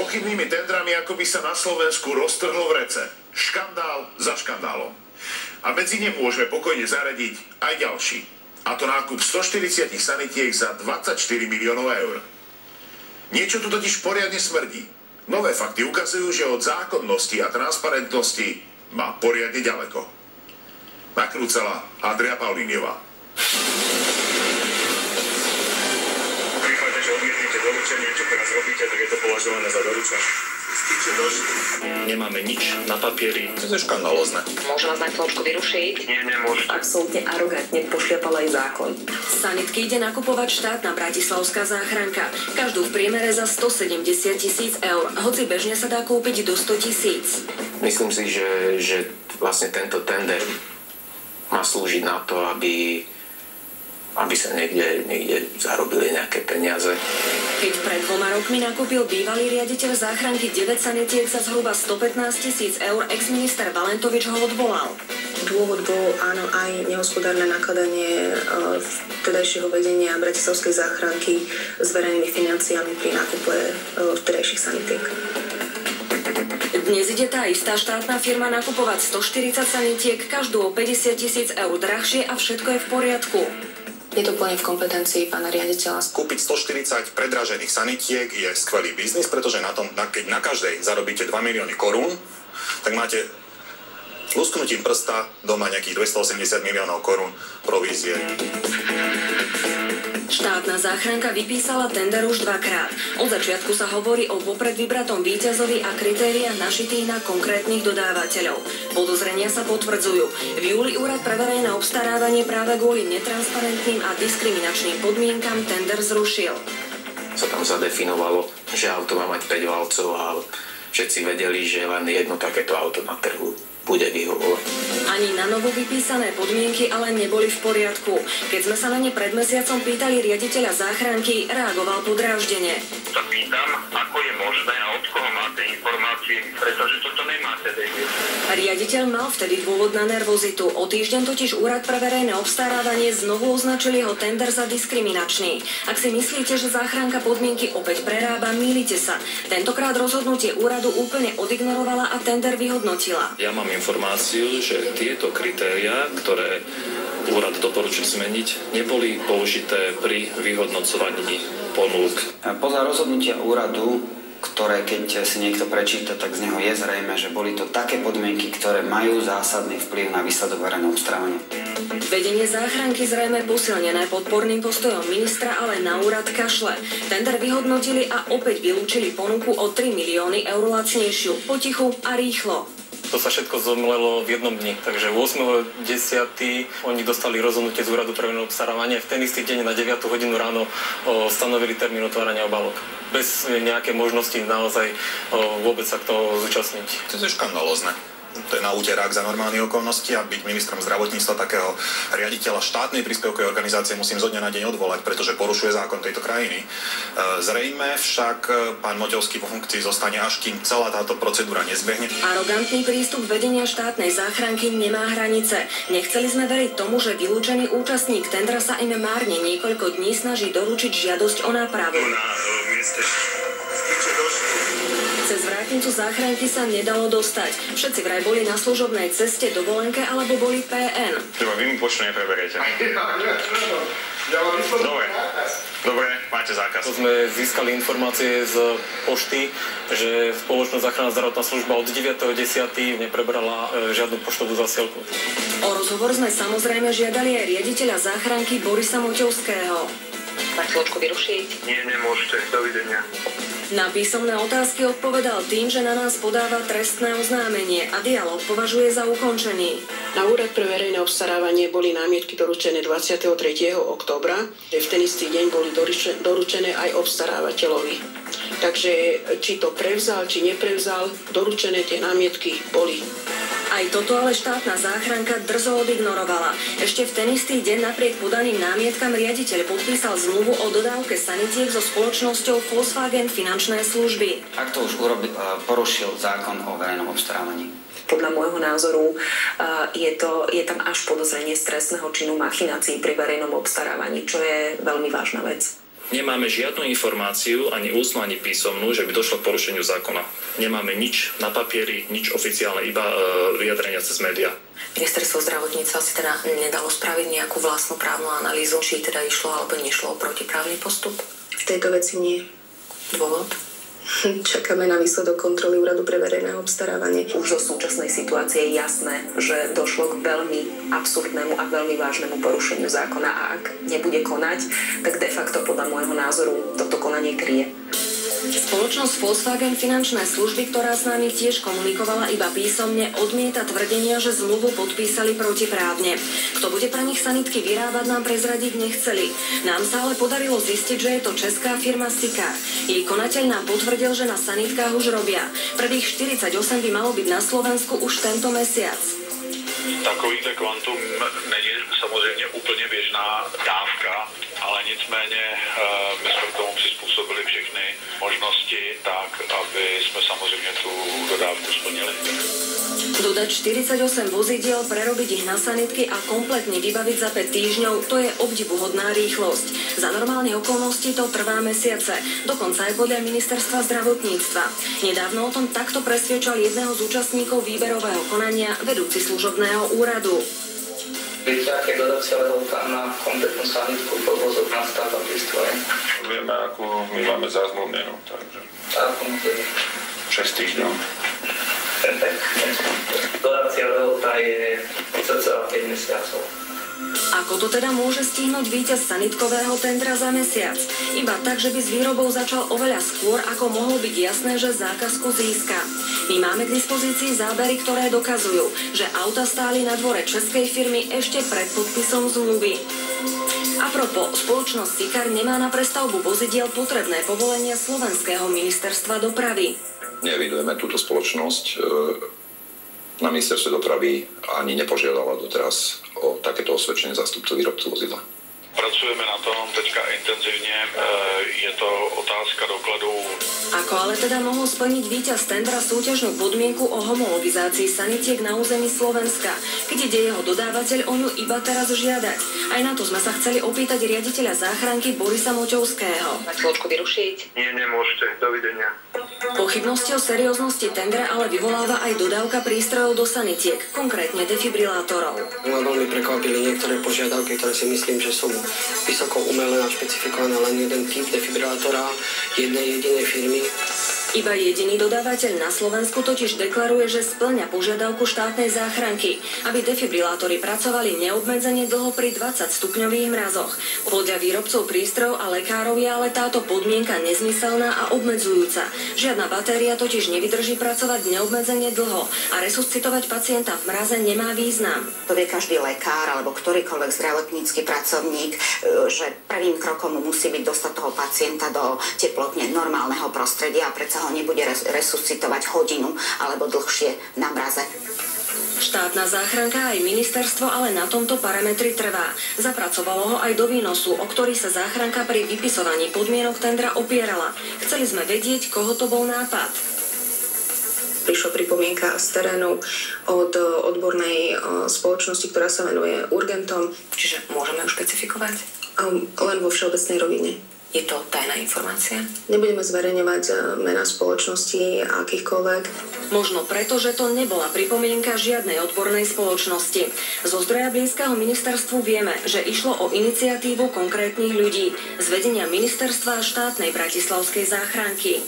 pochybnými tendrami, ako by sa na Slovensku roztrhlo vrece. Škandál za škandálom. A medzi ne môžeme pokojne zaradiť aj ďalší. A to nákup 140 sanitiek za 24 miliónov eur. Niečo tu totiž poriadne smrdí. Nové fakty ukazujú, že od zákonnosti a transparentnosti má poriadne ďaleko. Nakrúcala Andrea Paulíniová. Prípadne, že odmietnete doručenie, čo teraz robíte, tak je to považované za doručenie. Nemáme nič na papieri. To je škandalózne. Môžem vás na chvíľočku vyrušiť? Nie, nemôžete. Absolútne arogantne pošliapal aj zákon. Sanitky ide nakupovať štátna bratislavská záchranka. Každú v priemere za 170 000 eur, hoci bežne sa dá kúpiť do 100 000. Myslím si, že vlastne tento tender má slúžiť na to, aby sa niekde zarobili nejaké peniaze. Keď pred 2 rokmi nakúpil bývalý riaditeľ záchranky 9 sanitiek za zhruba 115 000 eur, ex-minister Valentovič ho odvolal. Dôvod bol áno aj nehospodárne nakladanie vtedajšieho vedenia bratislavskej záchranky s verejnými financiami pri nákupe vtedajších sanitiek. Dnes ide tá istá štátna firma nakupovať 140 sanitiek, každú o 50 000 eur drahšie a všetko je v poriadku. Je to plne v kompetencii pána riaditeľa. Kúpiť 140 predražených sanitiek je skvelý biznis, pretože keď na každej zarobíte 2 milióny korún, tak máte lusknutím prsta doma nejakých 280 miliónov korún provízie. Štátna záchranka vypísala tender už 2-krát. Od začiatku sa hovorí o vopred vybratom víťazovi a kritériách našitých na konkrétnych dodávateľov. Podozrenia sa potvrdzujú. V júli Úrad pre verejné obstarávanie práve kvôli netransparentným a diskriminačným podmienkam tender zrušil. Sa tam zadefinovalo, že auto má mať 5 valcov a všetci vedeli, že len jedno takéto auto na trhu bude vyhovovať. Ani na novo vypísané podmienky ale neboli v poriadku. Keď sme sa na ne pred mesiacom pýtali riaditeľa záchranky, reagoval podráždene. Sa pýtam, ako je možné a od koho máte informácie, pretože toto nemáte vedieť. Riaditeľ mal vtedy dôvod na nervozitu. O týždeň totiž Úrad pre verejné obstarávanie znovu označil jeho tender za diskriminačný. Ak si myslíte, že záchranka podmienky opäť prerába, mýlite sa. Tentokrát rozhodnutie úradu úplne odignorovala a tender vyhodnotila. Ja mám informáciu, že tieto kritériá, ktoré úrad doporučil zmeniť, neboli použité pri vyhodnocovaní ponúk. Podľa rozhodnutia úradu, ktoré keď si niekto prečíta, tak z neho je zrejme, že boli to také podmienky, ktoré majú zásadný vplyv na výsledok verejného obstarávania. Vedenie záchranky zrejme posilnené podporným postojom ministra, ale na úrad kašle. Tender vyhodnotili a opäť vylúčili ponuku o 3 milióny eur lacnejšiu, potichu a rýchlo. To sa všetko zomlelo v jednom dni, takže 8.10. oni dostali rozhodnutie z úradu pre verejné obstarávanie. V ten istý deň na 9 hodinu ráno stanovili termín otvárania obálok. Bez nejakej možnosti naozaj vôbec sa k tomu zúčastniť. To je škandalózne. To je na úterák za normálne okolnosti a byť ministrom zdravotníctva takého riaditeľa štátnej príspevkovej organizácie musím zo dňa na deň odvolať, pretože porušuje zákon tejto krajiny. Zrejme však pán Moťovský vo funkcii zostane, až kým celá táto procedúra nezbehne. Arogantný prístup vedenia štátnej záchranky nemá hranice. Nechceli sme veriť tomu, že vylúčený účastník tendra sa im márne niekoľko dní snaží doručiť žiadosť o nápravu. Cez vrátnicu záchranky sa nedalo dostať. Všetci vraj boli na služobnej ceste, dovolenke alebo boli PN. Vy mi poštu nepreberiete. Dobre, máte zákaz. Sme získali informácie z pošty, že spoločnosť záchranná zdravotná služba od 9.10. neprebrala žiadnu poštovú zasielku. O rozhovor sme samozrejme žiadali aj riaditeľa záchranky Borisa Moťovského. Na chvíľočku vyrušiť? Nie, nemôžete. Dovidenia. Na písomné otázky odpovedal tým, že na nás podáva trestné oznámenie a dialóg považuje za ukončený. Na Úrad pre verejné obstarávanie boli námietky doručené 23. októbra, že v ten istý deň boli doručené aj obstarávateľovi. Takže či to prevzal, či neprevzal, doručené tie námietky boli. Aj toto ale štátna záchranka drzo odignorovala. Ešte v ten istý deň napriek podaným námietkam riaditeľ podpísal zmluvu o dodávke sanitiek so spoločnosťou Volkswagen Finančné služby. Ak to už porušil zákon o verejnom obstarávaní. Podľa môjho názoru je tam až podozrenie z trestného činu machinácií pri verejnom obstarávaní, čo je veľmi vážna vec. Nemáme žiadnu informáciu, ani ústnu, ani písomnú, že by došlo k porušeniu zákona. Nemáme nič na papieri, nič oficiálne, iba vyjadrenia cez médiá. Ministerstvo zdravotníctva si teda nedalo spraviť nejakú vlastnú právnu analýzu, či teda išlo alebo nešlo o protiprávny postup? V tejto veci nie. Dôvod? Čakáme na výsledok kontroly Úradu pre verejné obstarávanie. Už zo súčasnej situácie je jasné, že došlo k veľmi absurdnému a veľmi vážnemu porušeniu zákona a ak nebude konať, tak de facto podľa môjho názoru toto konanie kryje. Spoločnosť Volkswagen Finančné služby, ktorá s nami tiež komunikovala iba písomne, odmieta tvrdenia, že zmluvu podpísali protiprávne. Kto bude pre nich sanitky vyrábať, nám prezradiť nechceli. Nám sa ale podarilo zistiť, že je to česká firma Sikar. Jej konateľ nám potvrdil, že na sanitkách už robia. Prvých 48 by malo byť na Slovensku už tento mesiac. Takovýhle kvantum není samozřejmě úplně běžná dávka, ale nicméně my jsme k tomu přizpůsobili všechny možnosti tak, aby jsme samozřejmě tu dodávku splnili. Dodať 48 vozidiel, prerobiť ich na sanitky a kompletne vybaviť za 5 týždňov, to je obdivuhodná rýchlosť. Za normálne okolnosti to trvá mesiace, dokonca aj podľa ministerstva zdravotníctva. Nedávno o tom takto presviečal jedného z účastníkov výberového konania vedúci služobného úradu. Viete, aké dodacia lehota na kompletnú sanitku po vozok na stáva prístroje? Vieme, akú my máme zazmluvnenú, takže 6 týždňov. Dodacia lehota je cca 5 mesiacov. Ako to teda môže stihnúť víťaz sanitkového tendra za mesiac? Iba tak, že by s výrobou začal oveľa skôr, ako mohlo byť jasné, že zákazku získa. My máme k dispozícii zábery, ktoré dokazujú, že auta stáli na dvore českej firmy ešte pred podpisom zmluvy. Apropo, spoločnosť Sikar nemá na prestavbu vozidiel potrebné povolenia Slovenského ministerstva dopravy. Nevidujeme túto spoločnosť. Na ministerstve dopravy ani nepožiadala doteraz o takéto osvedčenie zástupcu výrobcu vozidla. Pracujeme na tom teďka intenzívne, je to otázka dokladov. Ako ale teda mohol splniť víťaz tendra súťažnú podmienku o homologizácii sanitiek na území Slovenska, keď ide jeho dodávateľ o ňu iba teraz žiadať? Aj na to sme sa chceli opýtať riaditeľa záchranky Borisa Moťovského. Chvíľočku vyrušiť? Nie, nemôžete. Dovidenia. Pochybnosti o serióznosti tendra ale vyvoláva aj dodávka prístrojov do sanitiek, konkrétne defibrilátorov. Ma veľmi prekvapili niektoré požiadavky, ktoré si myslím, že sú vysoko umelé a špecifikované len jeden typ defibrilátora jednej jedinej firmy. Iba jediný dodávateľ na Slovensku totiž deklaruje, že spĺňa požiadavku štátnej záchranky, aby defibrilátory pracovali neobmedzene dlho pri 20-stupňových mrazoch. Podľa výrobcov prístrojov a lekárov je ale táto podmienka nezmyselná a obmedzujúca. Žiadna batéria totiž nevydrží pracovať neobmedzene dlho a resuscitovať pacienta v mraze nemá význam. To vie každý lekár alebo ktorýkoľvek zdravotnícky pracovník, že prvým krokom musí byť dostať toho pacienta do teplotne normálneho prostredia a predsa ho nebude resuscitovať hodinu alebo dlhšie na mraze. Štátna záchranka aj ministerstvo ale na tomto parametri trvá. Zapracovalo ho aj do výnosu, o ktorý sa záchranka pri vypisovaní podmienok tendra opierala. Chceli sme vedieť, koho to bol nápad. Prišla pripomienka z terénu od odbornej spoločnosti, ktorá sa venuje urgentom. Čiže môžeme ju špecifikovať? Len vo všeobecnej rovine. Je to tajná informácia? Nebudeme zverejňovať mená spoločnosti akýchkoľvek. Možno preto, že to nebola pripomienka žiadnej odbornej spoločnosti. Zo zdroja blízkeho ministerstvu vieme, že išlo o iniciatívu konkrétnych ľudí z vedenia ministerstva a štátnej bratislavskej záchranky.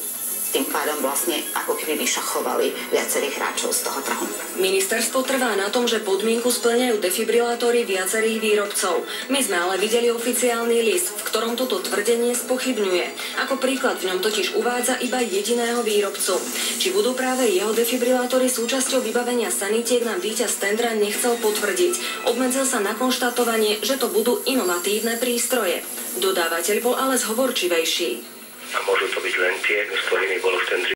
Tým pádom vlastne ako keby vyšachovali viacerých hráčov z toho trhu. Ministerstvo trvá na tom, že podmienku spĺňajú defibrilátory viacerých výrobcov. My sme ale videli oficiálny list, v ktorom toto tvrdenie spochybňuje. Ako príklad v ňom totiž uvádza iba jediného výrobcu. Či budú práve jeho defibrilátory súčasťou vybavenia sanitiek, nám víťaz tendra nechcel potvrdiť. Obmedzil sa na konštatovanie, že to budú inovatívne prístroje. Dodávateľ bol ale zhovorčivejší. A môžu to byť len tie, s ktorými bolo v tendri